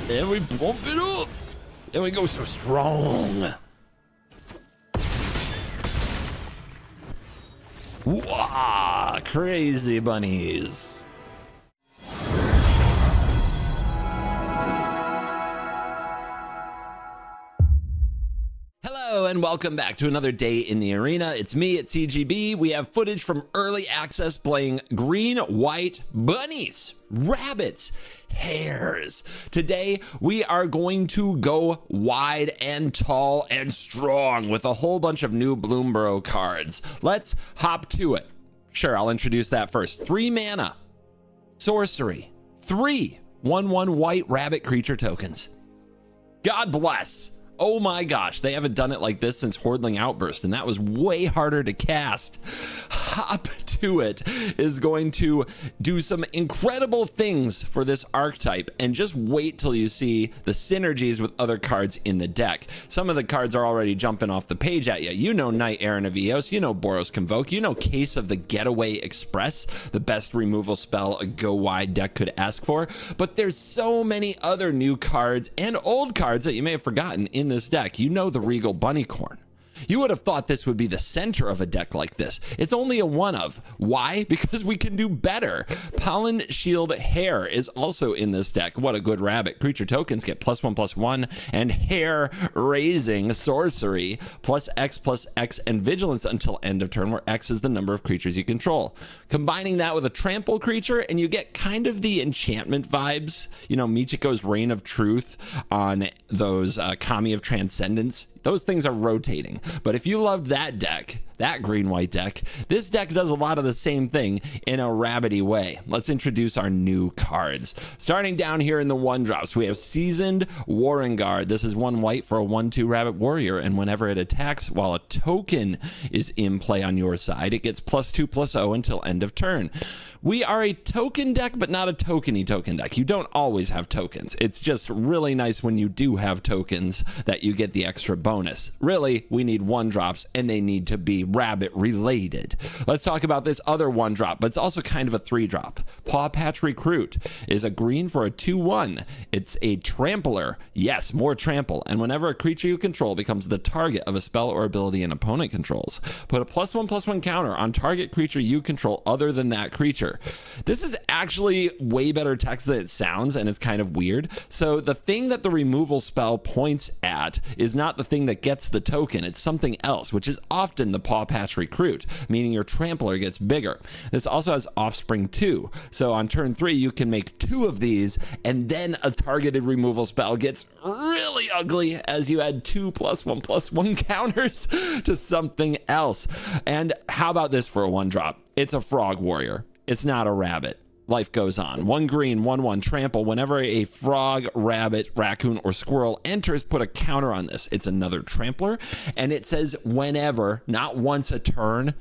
And we bump it up. And we go so strong. Wow, crazy bunnies. Hello and welcome back to another day in the arena. It's me at CGB. We have footage from early access playing green, white bunnies, rabbits, hares. Today we are going to go wide and tall and strong with a whole bunch of new Bloomburrow cards. Let's hop to it. Sure, I'll introduce that first. 3 mana, sorcery, 3 1/1 white rabbit creature tokens. God bless. Oh my gosh, they haven't done it like this since Hordling Outburst, and that was way harder to cast. Hop to it is going to do some incredible things for this archetype, and just wait till you see the synergies with other cards in the deck. Some of the cards are already jumping off the page at you. You know Knight Errant of Eos, you know Boros Convoke, you know Case of the Getaway Express, the best removal spell a go wide deck could ask for, but there's so many other new cards and old cards that you may have forgotten in this deck. You know the Regal Bunnycorn. You would have thought this would be the center of a deck like this. It's only a one of. Why? Because we can do better. Pollen Shield Hare is also in this deck. What a good rabbit. Creature tokens get +1/+1 and hair raising sorcery +X and vigilance until end of turn, where X is the number of creatures you control. Combining that with a trample creature and you get kind of the enchantment vibes. You know, Michiko's Reign of Truth on those Kami of Transcendence. Those things are rotating. But if you loved that deck, that green-white deck, this deck does a lot of the same thing in a rabbity way. Let's introduce our new cards. Starting down here in the 1-drops, we have Seasoned Warrenguard. This is 1 white for a 1/2 rabbit warrior, and whenever it attacks while a token is in play on your side, it gets +2/+0 until end of turn. We are a token deck, but not a tokeny token deck. You don't always have tokens. It's just really nice when you do have tokens that you get the extra bonus. Really, we need 1-drops, and they need to be rabbit related. Let's talk about this other 1-drop, but it's also kind of a 3-drop. Paw Patch Recruit is a green for a 2/1. It's a trampler. Yes, more trample. And whenever a creature you control becomes the target of a spell or ability an opponent controls, put a +1/+1 counter on target creature you control other than that creature. This is actually way better text than it sounds, and it's kind of weird. So the thing that the removal spell points at is not the thing that gets the token. It's something else, which is often the Paw Patch Recruit, meaning your trampler gets bigger. This also has Offspring 2. So on turn 3, you can make 2 of these, and then a targeted removal spell gets really ugly as you add 2 +1/+1 counters to something else. And how about this for a 1-drop? It's a Frog Warrior. It's not a rabbit. Life goes on. 1 green, 1/1 trample. Whenever a frog, rabbit, raccoon, or squirrel enters, put a counter on this. It's another trampler, and it says whenever, not once a turn,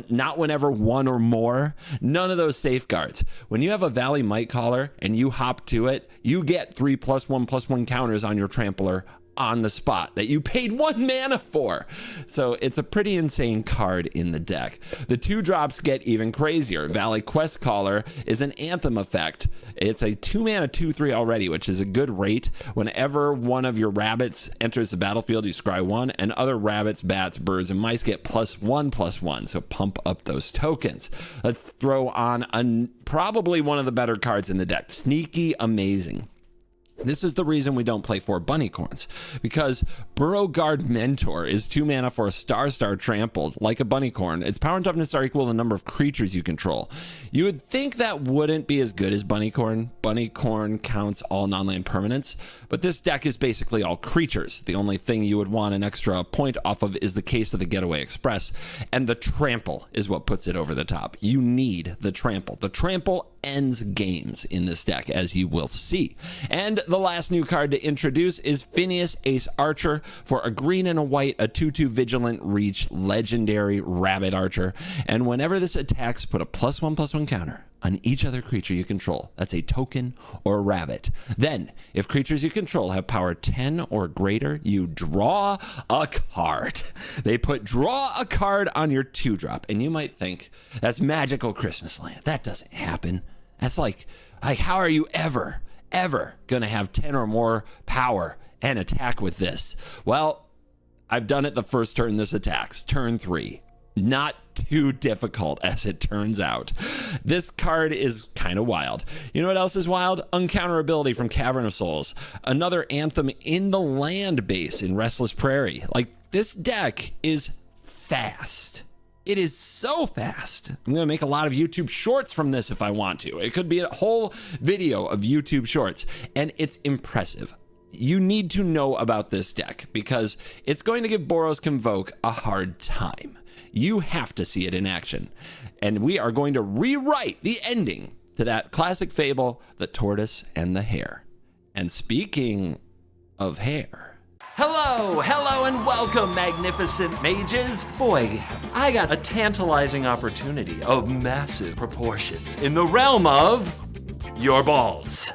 not whenever 1 or more. None of those safeguards. When you have a Valley Might Caller and you hop to it, you get 3 +1/+1 counters on your trampler on the spot that you paid 1 mana for. So it's a pretty insane card in the deck. The 2-drops get even crazier. Valley Quest Caller is an Anthem effect. It's a 2 mana 2/3 already, which is a good rate. Whenever one of your rabbits enters the battlefield, you scry 1, and other rabbits, bats, birds, and mice get +1/+1. So pump up those tokens. Let's throw on probably one of the better cards in the deck. Sneaky Amazing. This is the reason we don't play 4 Bunnycorns, because Burrowguard Mentor is 2 mana for a star trampled, like a Bunnycorn. Its power and toughness are equal to the number of creatures you control. You would think that wouldn't be as good as Bunnycorn. Bunnycorn counts all non-land permanents, but this deck is basically all creatures. The only thing you would want an extra point off of is the Case of the Getaway Express, and the trample is what puts it over the top. You need the trample. The trample ends games in this deck, as you will see. And the last new card to introduce is Phineas Ace Archer for a green and a white, a 2/2 vigilant reach legendary rabbit archer. And whenever this attacks, put a +1/+1 counter on each other creature you control. That's a token or a rabbit. Then, if creatures you control have power 10 or greater, you draw a card. They put draw a card on your 2-drop, and you might think, that's magical Christmas land. That doesn't happen. That's like how are you ever ever going to have 10 or more power and attack with this? Well, I've done it the first turn this attacks, turn 3. Not too difficult, as it turns out. This card is kind of wild. You know what else is wild? Uncounterability from Cavern of Souls. Another Anthem in the land base in Restless Prairie. Like, this deck is fast. It is so fast. I'm going to make a lot of YouTube shorts from this if I want to. It could be a whole video of YouTube shorts, and it's impressive. You need to know about this deck because it's going to give Boros Convoke a hard time. You have to see it in action. And we are going to rewrite the ending to that classic fable, The Tortoise and the Hare. And speaking of hair... Hello, and welcome, magnificent mages. Boy, I got a tantalizing opportunity of massive proportions in the realm of your balls.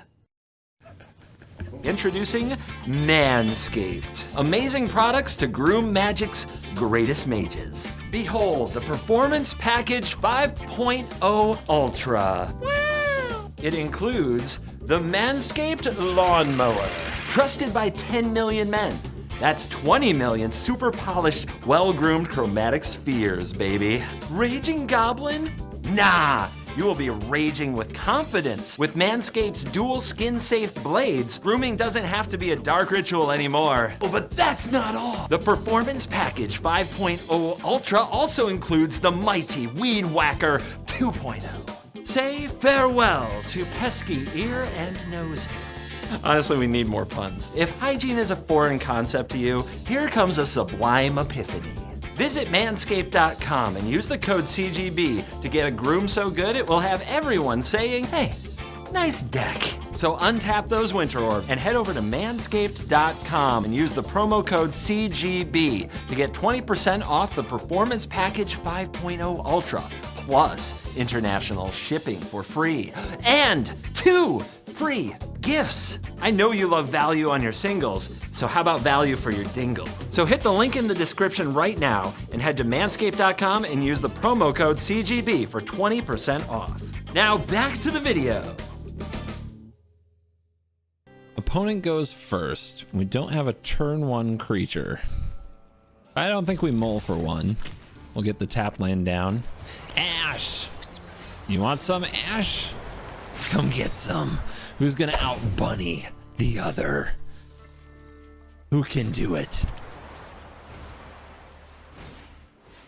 Introducing Manscaped. Amazing products to groom magic's greatest mages. Behold the Performance Package 5.0 Ultra. Wow. It includes the Manscaped Lawnmower, trusted by 10 million men. That's 20 million super polished, well-groomed chromatic spheres, baby. Raging Goblin? Nah. You will be raging with confidence. With Manscaped's dual skin-safe blades, grooming doesn't have to be a dark ritual anymore. Oh, but that's not all. The Performance Package 5.0 Ultra also includes the mighty Weed Whacker 2.0. Say farewell to pesky ear and nose hair. Honestly, we need more puns. If hygiene is a foreign concept to you, here comes a sublime epiphany. Visit manscaped.com and use the code CGB to get a groom so good it will have everyone saying, hey, nice deck. So untap those winter orbs and head over to manscaped.com and use the promo code CGB to get 20% off the Performance Package 5.0 Ultra, plus international shipping for free, and 2 free gifts. I know you love value on your singles, so how about value for your dingles? So hit the link in the description right now and head to manscaped.com and use the promo code CGB for 20% off. Now back to the video. Opponent goes first. We don't have a turn 1 creature. I don't think we mull for one. We'll get the tap land down. Ash! You want some, Ash? Come get some. Who's gonna out-bunny the other? Who can do it?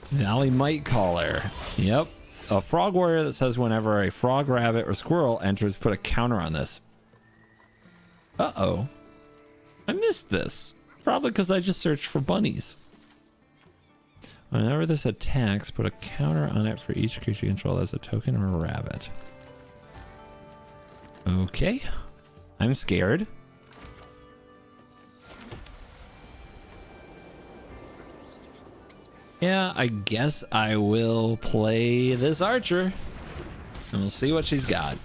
Valley Might Caller. Yep. A frog warrior that says whenever a frog, rabbit, or squirrel enters, put a counter on this. Uh-oh. I missed this. Probably because I just searched for bunnies. Whenever this attacks, put a counter on it for each creature you control as a token or a rabbit. Okay. I'm scared. Yeah, I guess I will play this archer. And we'll see what she's got.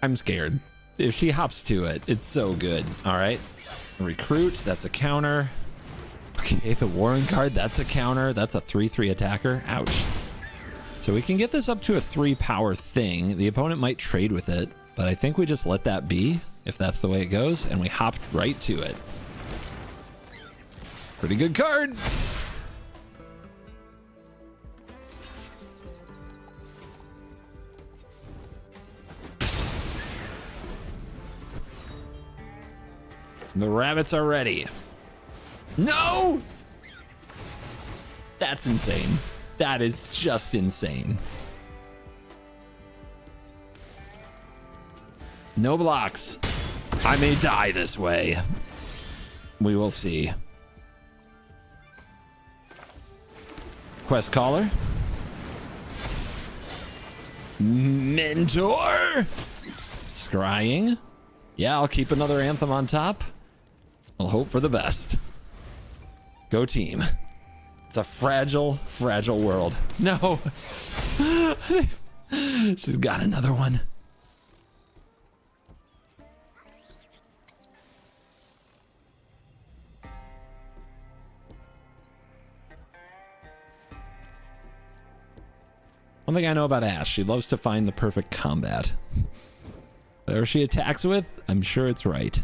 I'm scared. If she hops to it, it's so good. All right. Recruit, that's a counter. Okay, the Warren card, that's a counter. That's a 3/3 attacker. Ouch. So we can get this up to a 3 power thing. The opponent might trade with it, but I think we just let that be, if that's the way it goes, and we hopped right to it. Pretty good card. The rabbits are ready. No! That's insane. That is just insane. No blocks. I may die this way. We will see. Quest caller. Mentor. Scrying. Yeah, I'll keep another anthem on top. I'll hope for the best. Go team. It's a fragile, fragile world. No. She's got another one. One thing I know about Ashe, she loves to find the perfect combat. Whatever she attacks with, I'm sure it's right.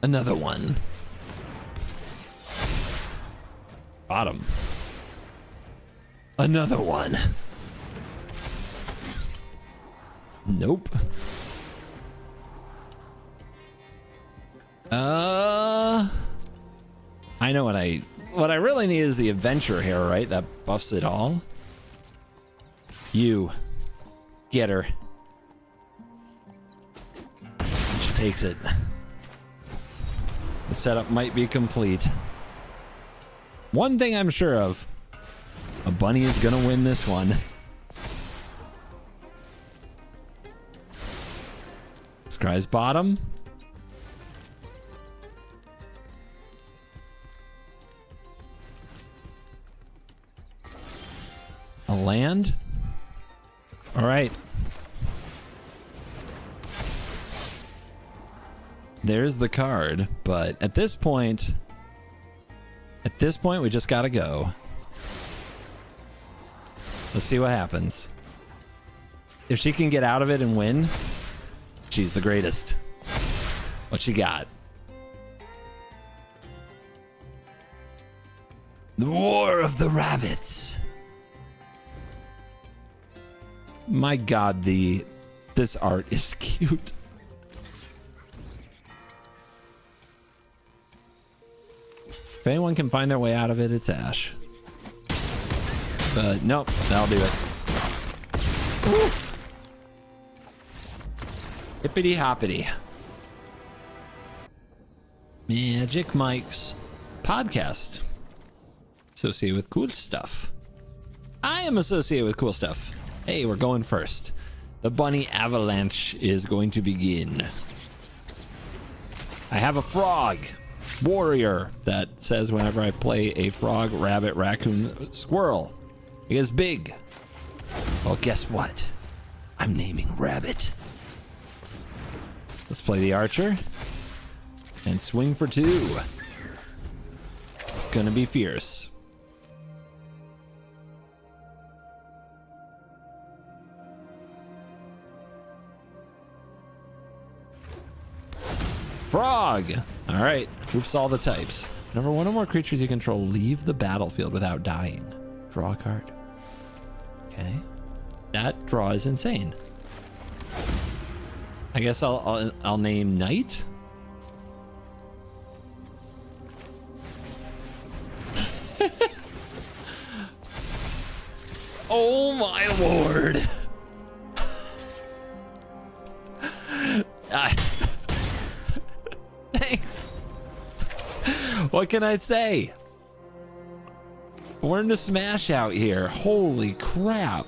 Another one. Bottom. Another one. Nope. I know what I really need is the adventure here, right? That buffs it all. You. Get her. She takes it. The setup might be complete. One thing I'm sure of. A bunny is gonna win this one. Scry's bottom. A land. All right. There's the card, but at this point, we just gotta go. Let's see what happens. If she can get out of it and win, she's the greatest. What she got? The War of the Rabbits. My God, this art is cute. If anyone can find their way out of it, it's Ashe. But nope, that'll do it. Oof. Hippity hoppity. Magic Mike's podcast. Associated with cool stuff. I am associated with cool stuff. Hey, we're going first. The bunny avalanche is going to begin. I have a frog warrior that says whenever I play a frog, rabbit, raccoon, squirrel, it gets big. Well, guess what? I'm naming Rabbit. Let's play the archer and swing for 2. It's gonna be fierce. Frog! Alright, groups all the types. Whenever one or more creatures you control leave the battlefield without dying, draw a card. Okay. That draw is insane. I guess I'll name Knight. Oh my lord. Thanks. What can I say? We're in the smash out here. Holy crap.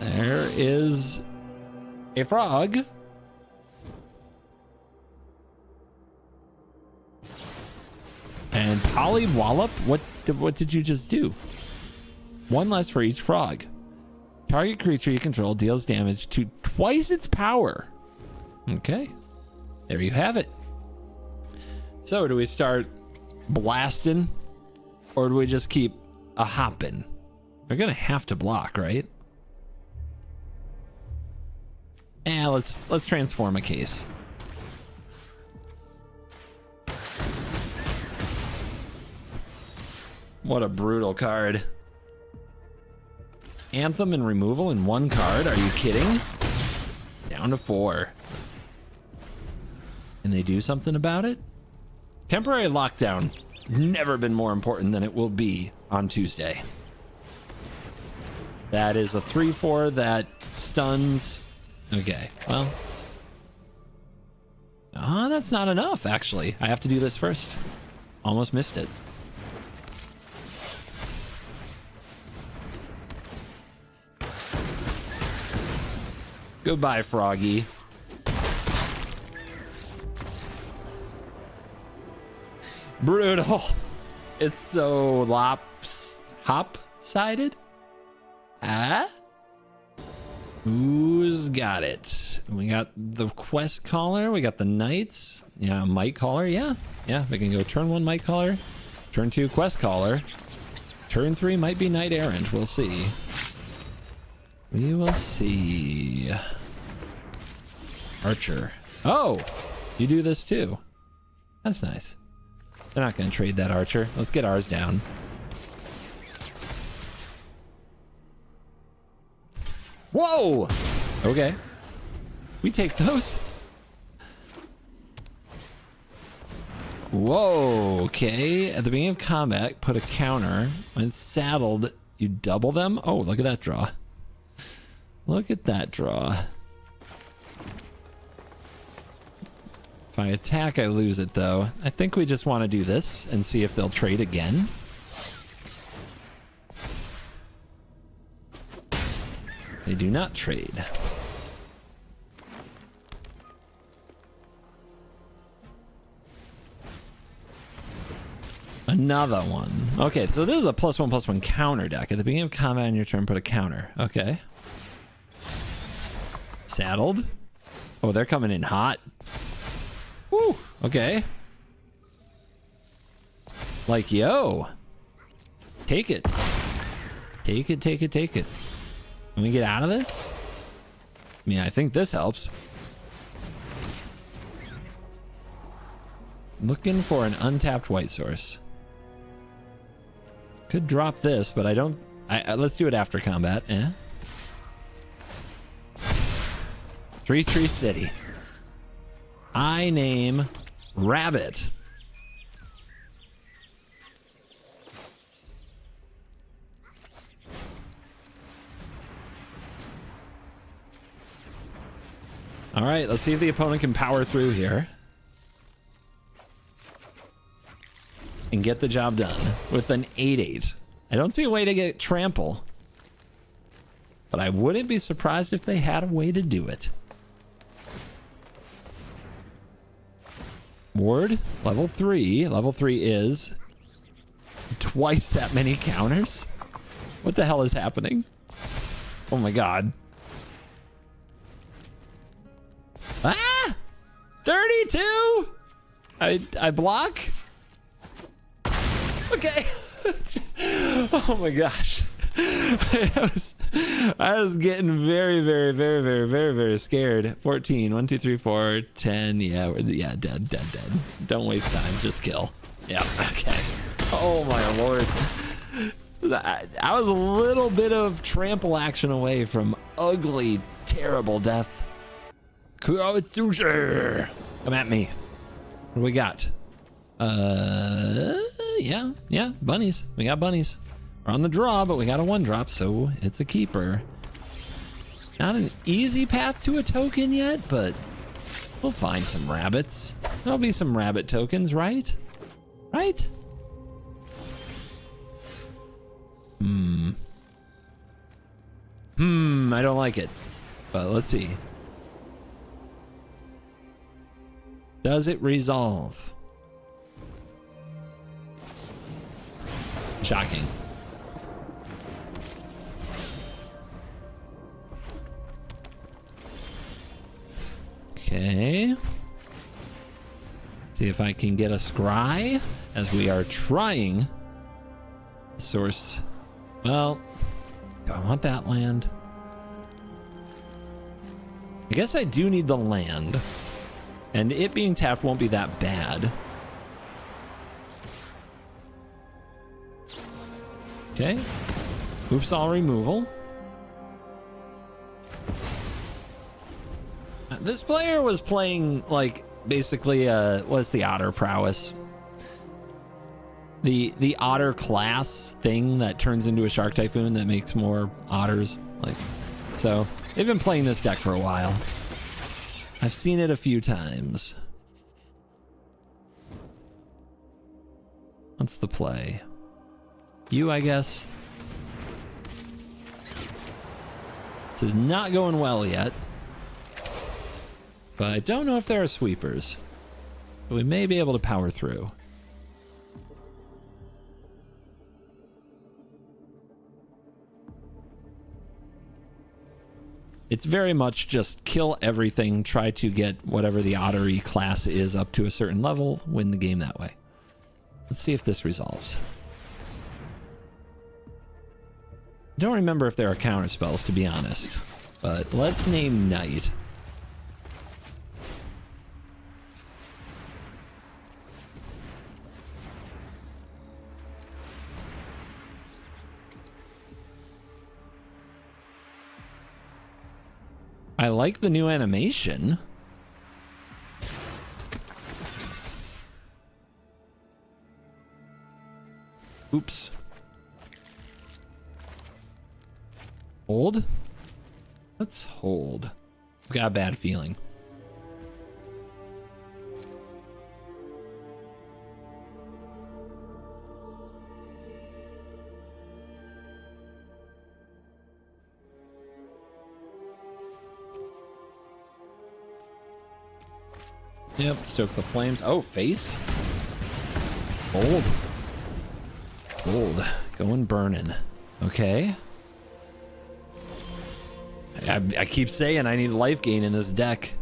There is a frog. And Polywallop? What did you just do? 1 less for each frog. Target creature you control deals damage to twice its power. Okay. There you have it. So do we start blasting or do we just keep a hopping? We're gonna have to block, right? Let's transform a case. What a brutal card. Anthem and removal in 1 card. Are you kidding? Down to 4. Can they do something about it? Temporary lockdown. Never been more important than it will be on Tuesday. That is a 3/4 that stuns. Okay, well. That's not enough, actually. I have to do this first. Almost missed it. Goodbye, Froggy. Brutal. It's so hop-sided. Ah? Who's got it? We got the quest caller. We got the knights. Yeah, might caller. Yeah. We can go turn 1 might caller. Turn 2 quest caller. Turn 3 might be knight errant. We'll see. We will see. Archer. Oh, you do this too. That's nice. They're not going to trade that archer. Let's get ours down. Whoa! Okay. We take those. Whoa, okay. At the beginning of combat, put a counter. When it's saddled, you double them. Oh, look at that draw. Look at that draw. If I attack, I lose it, though. I think we just want to do this and see if they'll trade again. They do not trade. Another one. Okay, so this is a +1/+1 counter deck. At the beginning of combat on your turn, put a counter. Okay. Saddled. Oh, they're coming in hot. Woo, okay. Like, yo. Take it. Take it, take it, take it. Can we get out of this? I mean, I think this helps. Looking for an untapped white source. Could drop this, but I don't... let's do it after combat. 3/3 city. I name Rabbit. All right, let's see if the opponent can power through here and get the job done with an 8/8. I don't see a way to get trample, but I wouldn't be surprised if they had a way to do it. Ward, level 3. Level 3 is twice that many counters. What the hell is happening? Oh my god. Ah! 32! I block? Okay. Oh my gosh. I was getting very scared. 14. 1, 2, 3, 4, 10. Yeah, dead. Don't waste time. Just kill. Yeah, okay. Oh my lord. I was a little bit of trample action away from ugly, terrible death. Come at me. What do we got? Yeah, bunnies. We got bunnies. We're on the draw, but we got a 1-drop, so it's a keeper. Not an easy path to a token yet, but we'll find some rabbits. There'll be some rabbit tokens, right? Right? I don't like it, but let's see. Does it resolve? Shocking. Okay. See if I can get a scry as we are trying. Source. Well, do I want that land? I guess I do need the land. And it being tapped won't be that bad. Okay. Oops, all removal. This player was playing like basically what's the otter prowess? The otter class thing that turns into a shark typhoon that makes more otters. Like, so they've been playing this deck for a while. I've seen it a few times. What's the play? You, I guess. This is not going well yet. But I don't know if there are sweepers. But we may be able to power through. It's very much just kill everything, try to get whatever the ottery class is up to a certain level, win the game that way. Let's see if this resolves. I don't remember if there are counter spells, to be honest, but let's name Knight. I like the new animation. Oops. Hold? Let's hold. I've got a bad feeling. Yep, stoke the flames. Oh, face. Hold. Hold. Going burning. Okay. I keep saying I need life gain in this deck.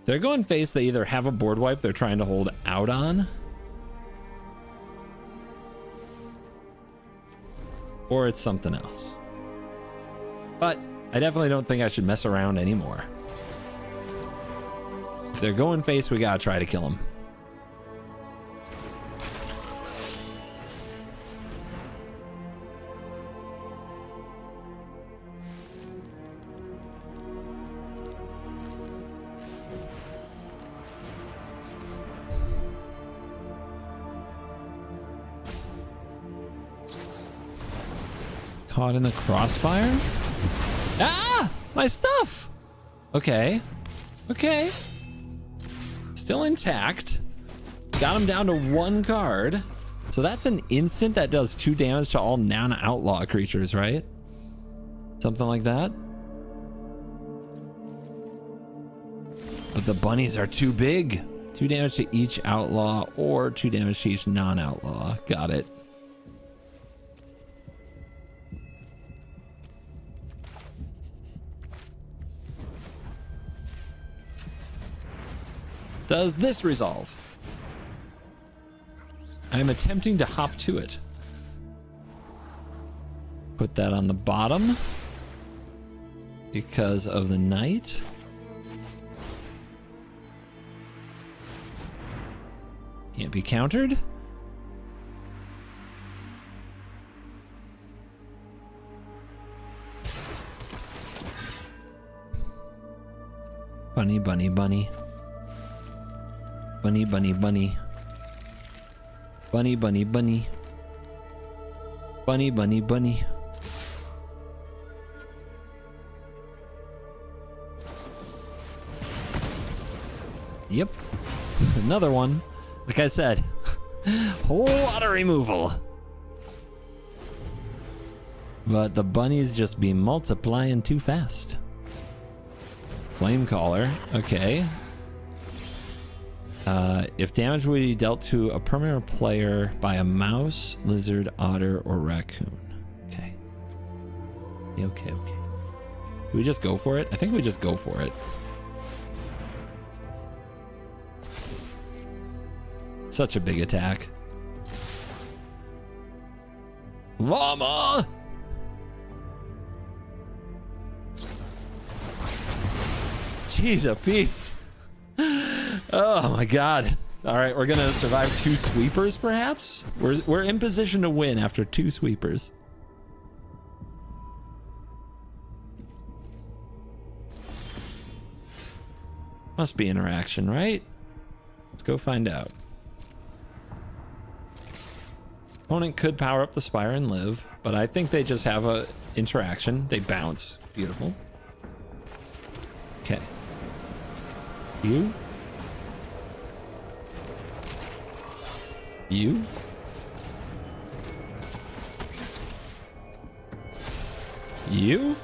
If they're going face, they either have a board wipe they're trying to hold out on, or it's something else. But I definitely don't think I should mess around anymore. If they're going face, we gotta try to kill them. Caught in the crossfire? Ah! My stuff! Okay. Okay. Still intact. Got him down to 1 card. So that's an instant that does 2 damage to all non-outlaw creatures, right? Something like that. But the bunnies are too big. 2 damage to each outlaw or 2 damage to each non-outlaw. Got it. Does this resolve? I'm attempting to hop to it. Put that on the bottom because of the knight. Can't be countered. Bunny, bunny, bunny. Bunny, bunny, bunny. Bunny, bunny, bunny. Bunny, bunny, bunny. Yep. Another one. Like I said, whole lot of removal. But the bunnies just be multiplying too fast. Flame Caller. Okay. If damage would be dealt to a permanent player by a mouse, lizard, otter, or raccoon. Okay. Okay, okay. Do we just go for it? I think we just go for it. Such a big attack. Llama! Jeez, a Pete. Oh my god. All right, we're gonna survive 2 sweepers, perhaps? We're in position to win after 2 sweepers. Must be interaction, right? Let's go find out. Opponent could power up the Spire and live, but I think they just have a interaction. They bounce. Beautiful. Okay. You? You? You?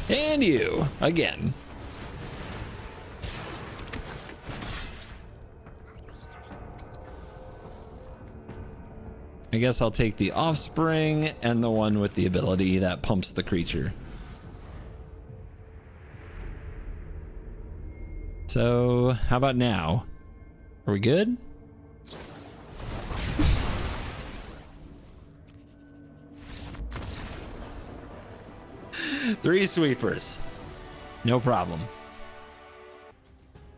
And you, again. I guess I'll take the offspring and the one with the ability that pumps the creature. So how about now? Are we good? Three sweepers. No problem.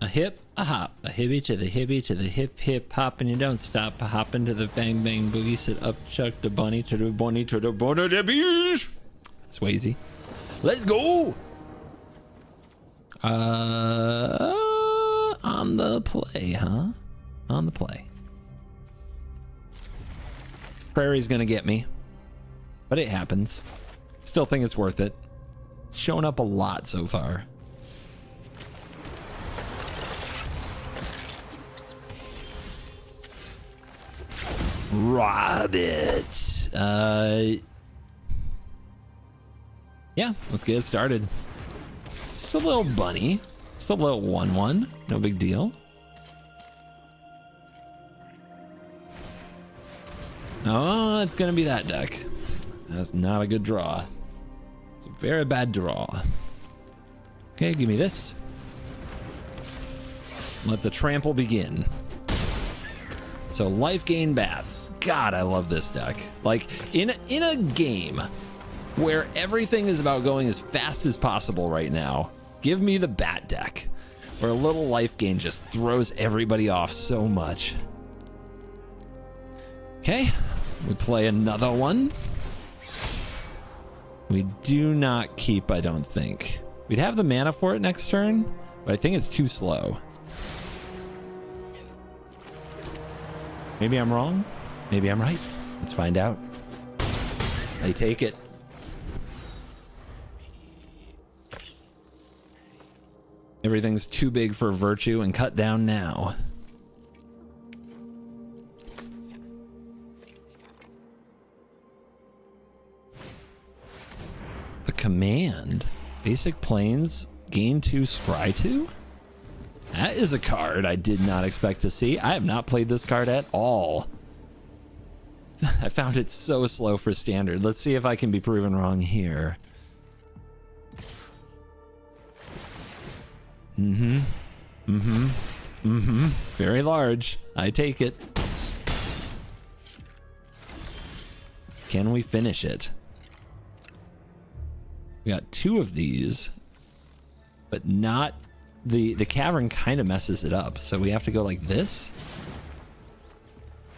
A hip, a hop, a hibby to the hip hip hop, and you don't stop. A hopping to the bang bang boogie, sit up, chuck the bunny to the bunny to the bunny to the beach. Swayze. Let's go. On the play, huh? On the play. Prairie's gonna get me, but it happens. Still think it's worth it. It's shown up a lot so far. Rabbit. Yeah, let's get it started. Just a little bunny. Just a little 1/1. No big deal. Oh, it's gonna be that deck. That's not a good draw. It's a very bad draw. Okay, give me this. Let the trample begin. So life gain bats. God, I love this deck. Like in a game where everything is about going as fast as possible right now, give me the bat deck, where a little life gain just throws everybody off so much. Okay, we play another one. We do not keep, I don't think. We'd have the mana for it next turn, but I think it's too slow. Maybe I'm wrong. Maybe I'm right. Let's find out. I take it. Everything's too big for virtue and cut down now. The command. Basic planes, gain 2, scry 2? That is a card I did not expect to see. I have not played this card at all. I found it so slow for standard. Let's see if I can be proven wrong here. Very large. I take it. Can we finish it? We got 2 of these, but not... The cavern kind of messes it up, so we have to go like this.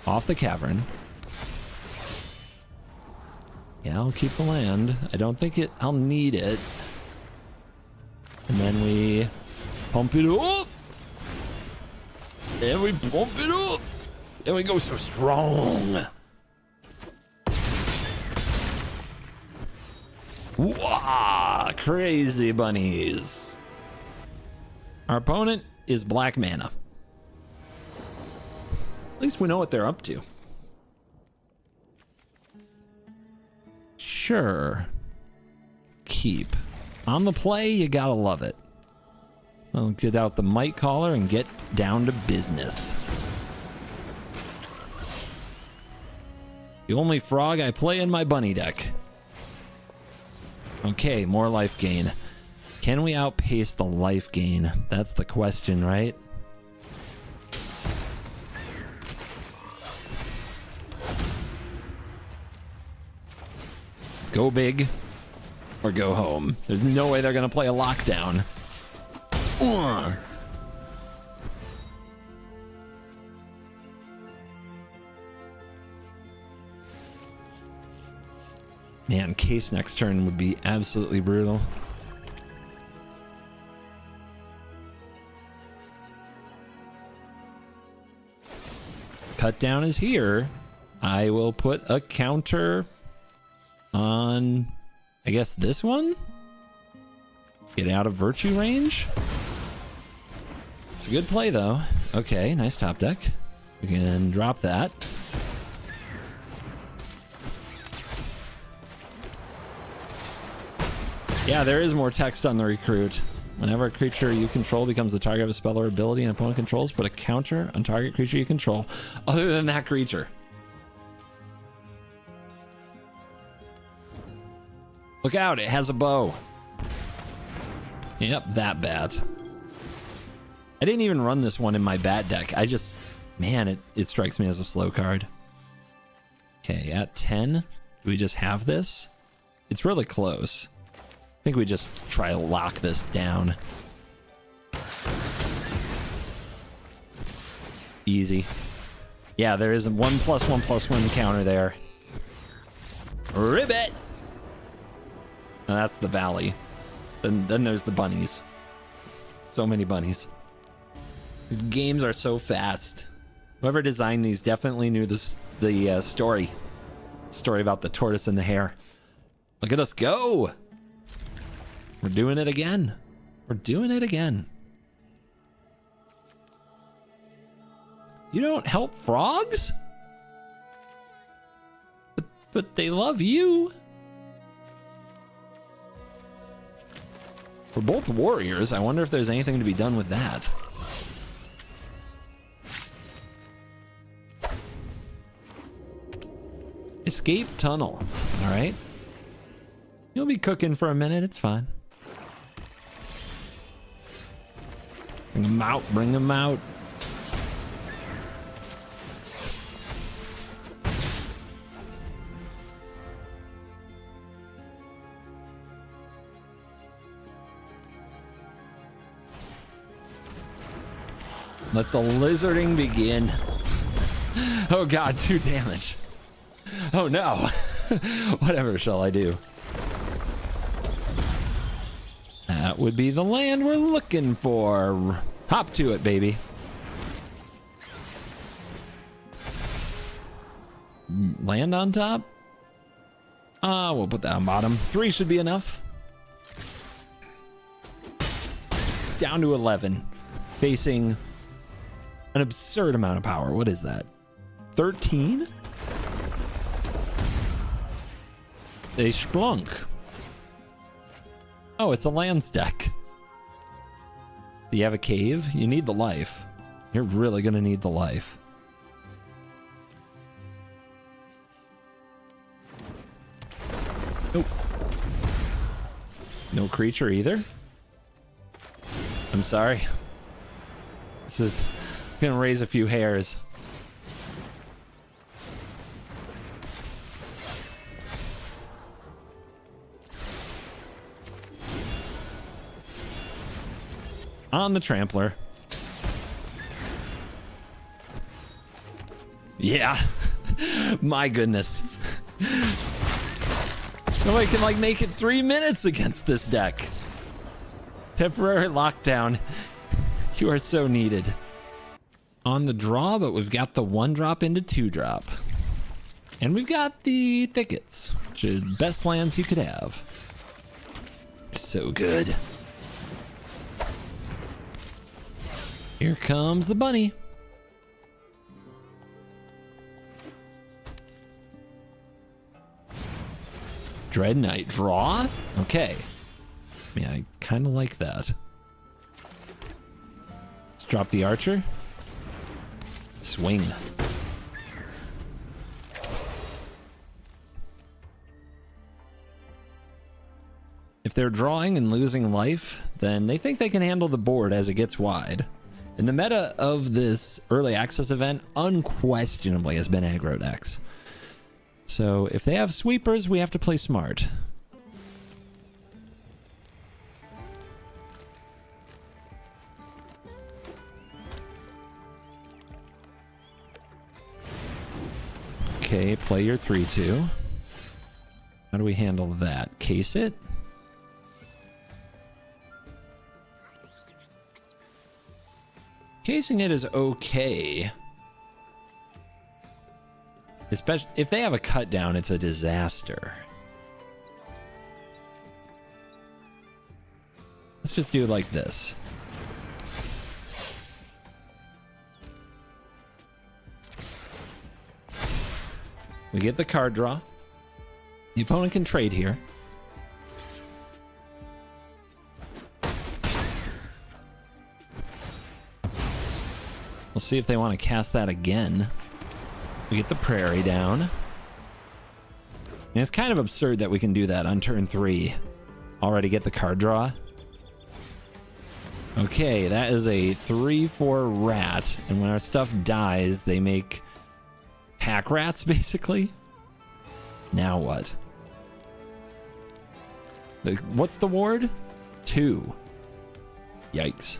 Off the cavern. Yeah, I'll keep the land. I don't think I'll need it. And then we pump it up. And we pump it up. And we go so strong. Wow, crazy bunnies. Our opponent is black mana. At least we know what they're up to. Sure. Keep. On the play, you gotta love it. I'll get out the Might Caller and get down to business. The only frog I play in my bunny deck. Okay, more life gain. Can we outpace the life gain? That's the question, right? Go big or go home. There's no way they're gonna play a lockdown. Man, case next turn would be absolutely brutal. Cut down is here. I will put a counter on, I guess, this one? Get out of virtue range? It's a good play, though. Okay, nice top deck. We can drop that. Yeah, there is more text on the recruit. Whenever a creature you control becomes the target of a spell or ability an opponent controls, put a counter on target creature you control other than that creature. Look out, it has a bow. Yep, that bat. I didn't even run this one in my bat deck. I just, man, it strikes me as a slow card. Okay, at 10, do we just have this? It's really close. I think we just try to lock this down. Easy. Yeah, there is a 1+1/+1 counter there. Ribbit! Now that's the valley. Then there's the bunnies. So many bunnies. These games are so fast. Whoever designed these definitely knew the story. Story about the tortoise and the hare. Look at us go! We're doing it again. We're doing it again. You don't help frogs? But they love you. We're both warriors. I wonder if there's anything to be done with that. Escape tunnel. All right. You'll be cooking for a minute. It's fine. Bring them out. Bring them out. Let the lizarding begin. Oh god, 2 damage. Oh no. Whatever shall I do? That would be the land we're looking for. Hop to it, baby. Land on top? We'll put that on bottom. 3 should be enough. Down to 11. Facing an absurd amount of power. What is that? 13? They splunk. Oh, it's a lands deck. Do you have a cave? You need the life. You're really gonna need the life. Nope. No creature either? I'm sorry. This is gonna raise a few hairs. On the trampler. Yeah. My goodness. Nobody can like make it 3 minutes against this deck. Temporary lockdown. You are so needed. On the draw, but we've got the 1-drop into 2-drop. And we've got the thickets, which are the best lands you could have. So good. Here comes the bunny. Dread Knight draw? Okay. Yeah, I kind of like that. Let's drop the archer. Swing. If they're drawing and losing life, then they think they can handle the board as it gets wide. And the meta of this early access event unquestionably has been aggro decks. So if they have sweepers, we have to play smart. Okay, play your 3/2. How do we handle that? Case it? Casing it is okay. Especially if they have a cut down, it's a disaster. Let's just do it like this. We get the card draw. The opponent can trade here. We'll see if they want to cast that again. We get the prairie down. And it's kind of absurd that we can do that on turn 3. Already get the card draw. Okay, that is a 3/4 rat. And when our stuff dies, they make pack rats, basically. Now what? What's the ward? 2. Yikes.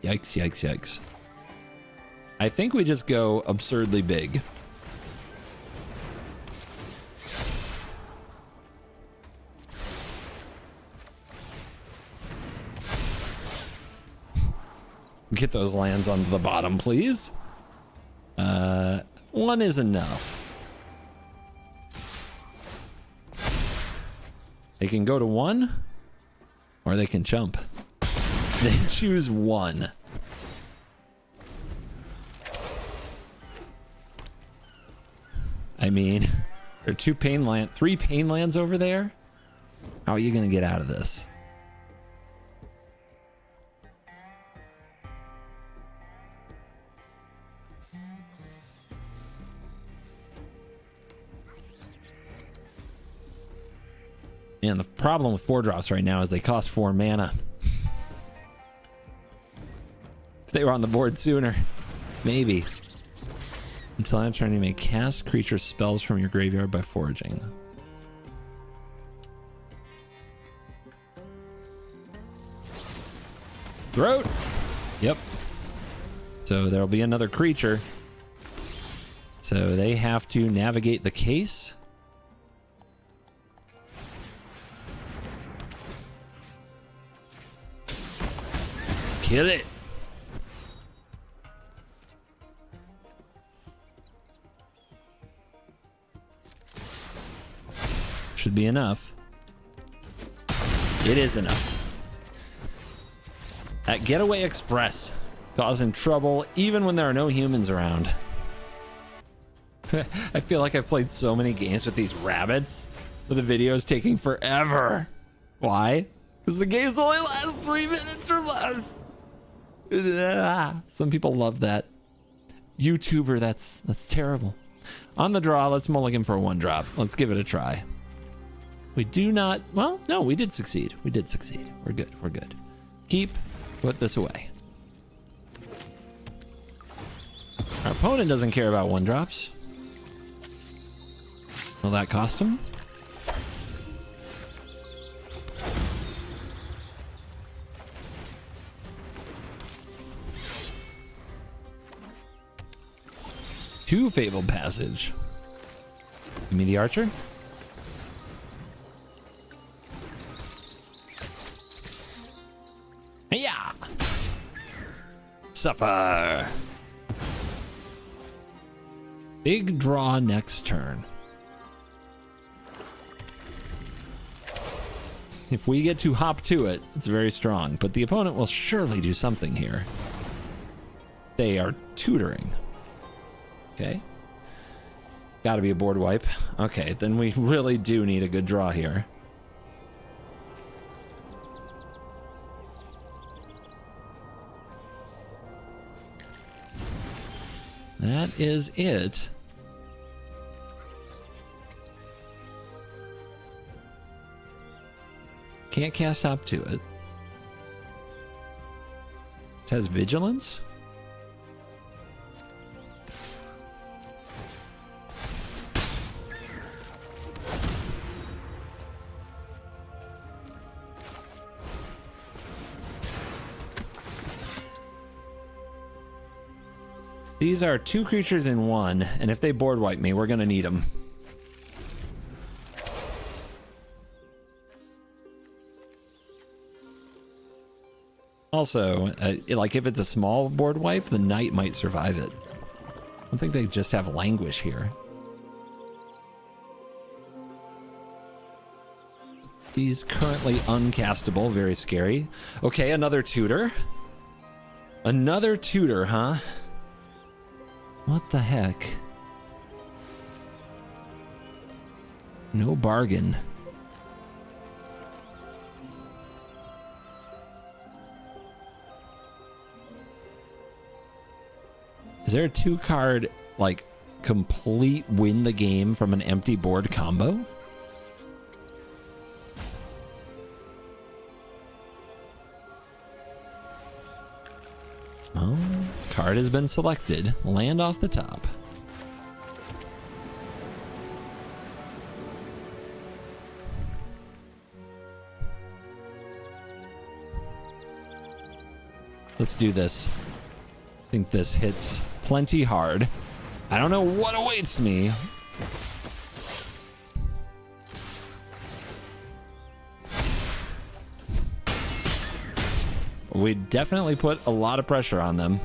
Yikes, yikes, yikes. I think we just go absurdly big. Get those lands on the bottom, please. 1 is enough. They can go to 1, or they can jump. They choose 1. I mean, there are 2 pain land, 3 pain lands over there. How are you gonna get out of this? And the problem with 4-drops right now is they cost 4 mana. If they were on the board sooner, maybe. Until end of turn, you may cast creature spells from your graveyard by foraging. Throat! Yep. So there'll be another creature. So they have to navigate the case. Kill it. Should be enough. It is enough. At Getaway Express, causing trouble even when there are no humans around. I feel like I've played so many games with these rabbits, but the video is taking forever. Why? Because the games only last 3 minutes or less. Some people love that. YouTuber, that's terrible. On the draw, let's mulligan for a 1-drop. Let's give it a try. We do not, well, no, we did succeed. We did succeed. We're good, we're good. Keep, put this away. Our opponent doesn't care about 1-drops. Will that cost him? Two Fabled Passage. Give me the archer. Yeah. Suffer. Big draw next turn. If we get to hop to it, it's very strong, but the opponent will surely do something here. They are tutoring. Okay. Gotta be a board wipe. Okay, then we really do need a good draw here. That is it. Can't cast hop to it. It has vigilance. These are 2 creatures in 1, and if they board wipe me, we're gonna need them. Also, like if it's a small board wipe, the knight might survive it. I don't think they just have languish here. These currently uncastable, very scary. Okay, another tutor. Another tutor, huh? What the heck? No bargain. Is there a 2-card, like, complete win the game from an empty board combo? Oh, card has been selected. Land off the top. Let's do this. I think this hits plenty hard. I don't know what awaits me. We definitely put a lot of pressure on them.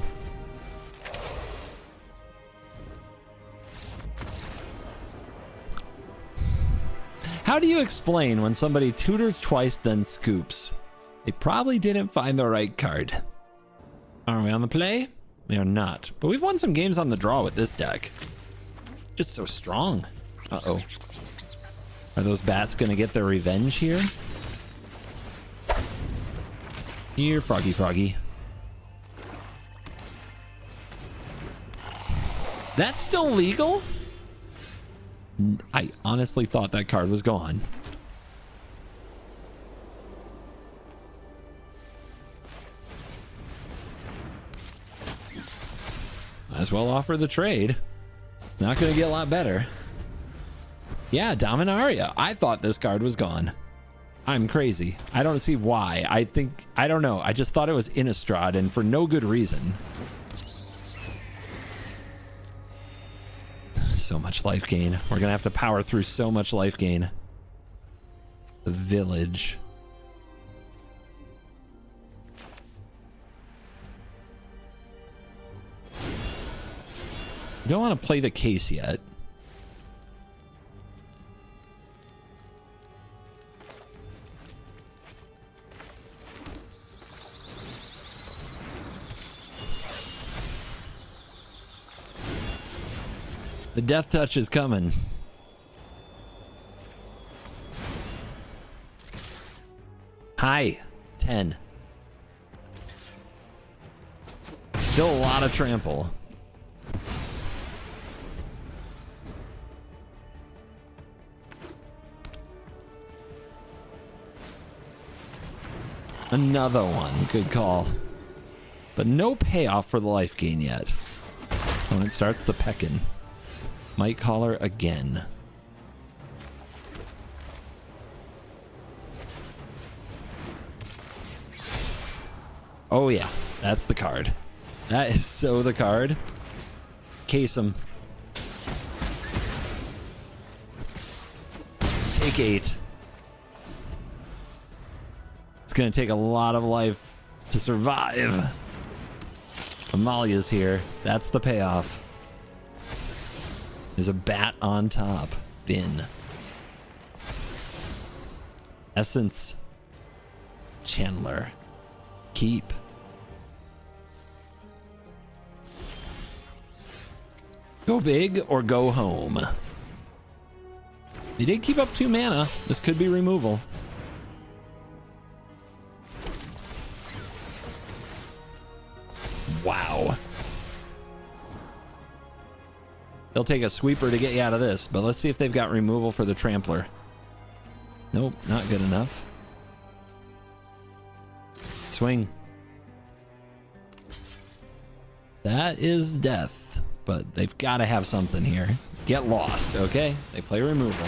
How do you explain when somebody tutors twice then scoops? They probably didn't find the right card. Are we on the play? We are not. But we've won some games on the draw with this deck. Just so strong. Uh-oh. Are those bats gonna get their revenge here? Here, Froggy Froggy. That's still legal? I honestly thought that card was gone. Might as well offer the trade. It's not going to get a lot better. Yeah, Dominaria. I thought this card was gone. I'm crazy. I don't see why. I don't know. I just thought it was Innistrad, and for no good reason. So much life gain. We're going to have to power through so much life gain. The village. You don't want to play the case yet. The death touch is coming. Hi, 10. Still a lot of trample. Another one. Good call. But no payoff for the life gain yet. When it starts the peckin'. Might call her again. Oh yeah, that's the card. That is so the card. Case him. Take 8. It's gonna take a lot of life to survive. Amalia's here. That's the payoff. There's a bat on top. Bin. Essence. Chandler. Keep. Go big or go home. They did keep up 2 mana. This could be removal. Wow. They'll take a sweeper to get you out of this, but let's see if they've got removal for the trampler. Nope, not good enough. Swing. That is death, but they've got to have something here. Get lost, okay? They play removal.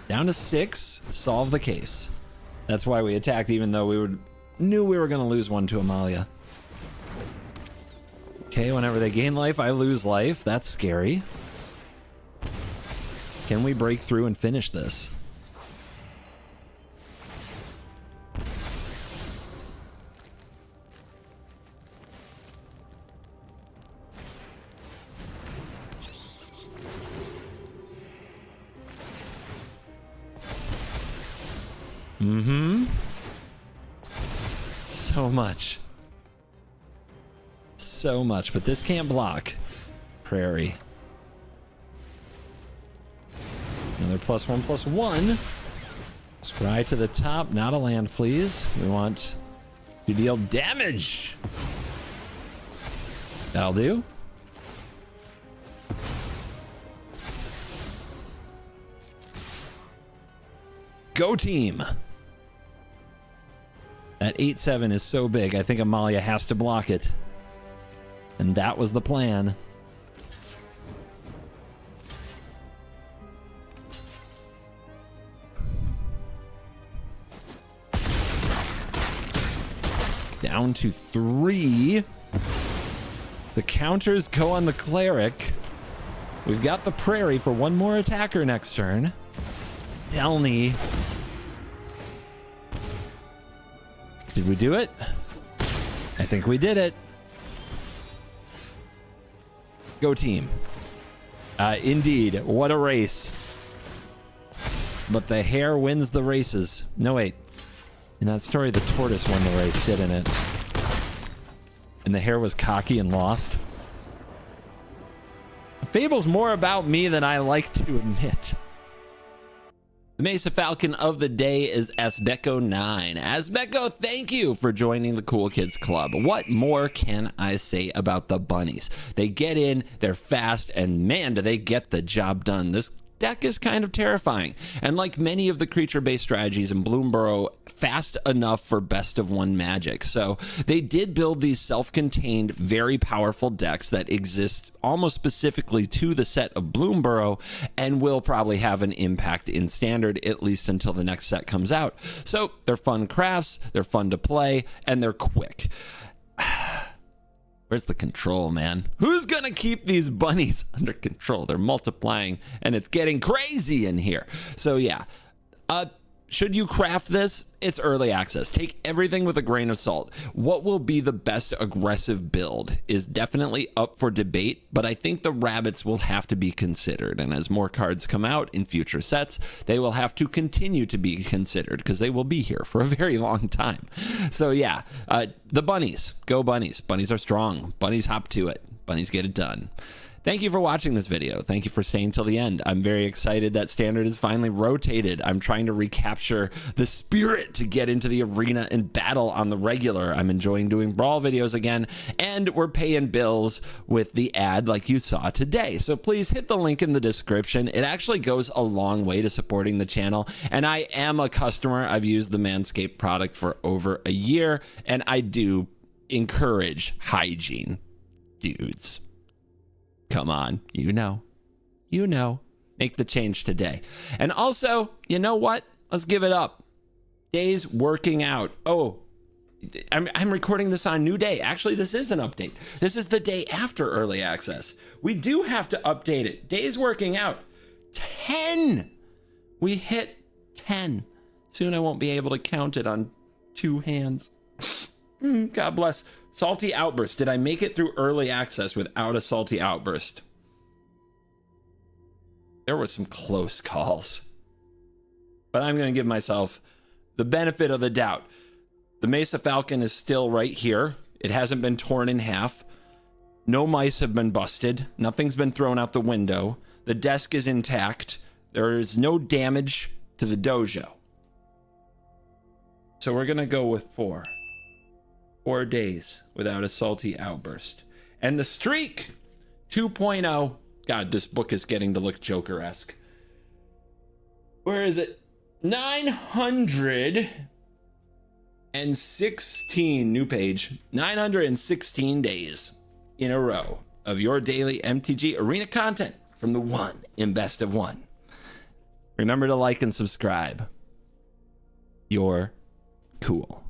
Down to 6, solve the case. That's why we attacked, even though we knew we were going to lose one to Amalia. Okay, whenever they gain life, I lose life. That's scary. Can we break through and finish this? Mm-hmm. So much. So much, but this can't block. Prairie. Another +1/+1. Scry to the top, not a land, please. We want to deal damage. That'll do. Go team. That 8-7 is so big, I think Amalia has to block it. And that was the plan. Down to 3. The counters go on the cleric. We've got the prairie for one more attacker next turn. Delny. Did we do it? I think we did it. Go team. Indeed, what a race. But the hare wins the races. No, wait. In that story, the tortoise won the race, didn't it? And the hare was cocky and lost. The fable's more about me than I like to admit. The Mesa Falcon of the day is Asbeko9. Asbeko, thank you for joining the Cool Kids Club. What more can I say about the bunnies? They get in, they're fast, and man, do they get the job done. This deck is kind of terrifying. And like many of the creature-based strategies in Bloomburrow, fast enough for best of one magic. So they did build these self-contained, very powerful decks that exist almost specifically to the set of Bloomburrow and will probably have an impact in Standard, at least until the next set comes out. So they're fun crafts, they're fun to play, and they're quick. Where's the control, man? Who's gonna keep these bunnies under control? They're multiplying and it's getting crazy in here. So yeah, should you craft this? It's early access. Take everything with a grain of salt. What will be the best aggressive build is definitely up for debate, but I think the rabbits will have to be considered. And as more cards come out in future sets, they will have to continue to be considered because they will be here for a very long time. So yeah, the bunnies, go bunnies. Bunnies are strong. Bunnies hop to it. Bunnies get it done. Thank you for watching this video. Thank you for staying till the end. I'm very excited that Standard is finally rotated. I'm trying to recapture the spirit to get into the arena and battle on the regular. I'm enjoying doing Brawl videos again, and we're paying bills with the ad like you saw today. So please hit the link in the description. It actually goes a long way to supporting the channel, and I am a customer. I've used the Manscaped product for over a year, and I do encourage hygiene, dudes. Come on, you know, make the change today. And also, you know what? Let's give it up. Days working out. Oh, I'm recording this on a new day. Actually, this is an update. This is the day after early access. We do have to update it. Days working out. 10. We hit 10. Soon I won't be able to count it on 2 hands. God bless. Salty outburst. Did I make it through early access without a salty outburst? There were some close calls, but I'm going to give myself the benefit of the doubt. The Mesa Falcon is still right here. It hasn't been torn in half. No mice have been busted. Nothing's been thrown out the window. The desk is intact. There is no damage to the dojo. So we're going to go with 4. 4 days without a salty outburst. And the streak, 2.0. God, this book is getting to look Joker-esque. Where is it? 916, new page. 916 days in a row of your daily MTG Arena content from the one in Best of One. Remember to like and subscribe. You're cool.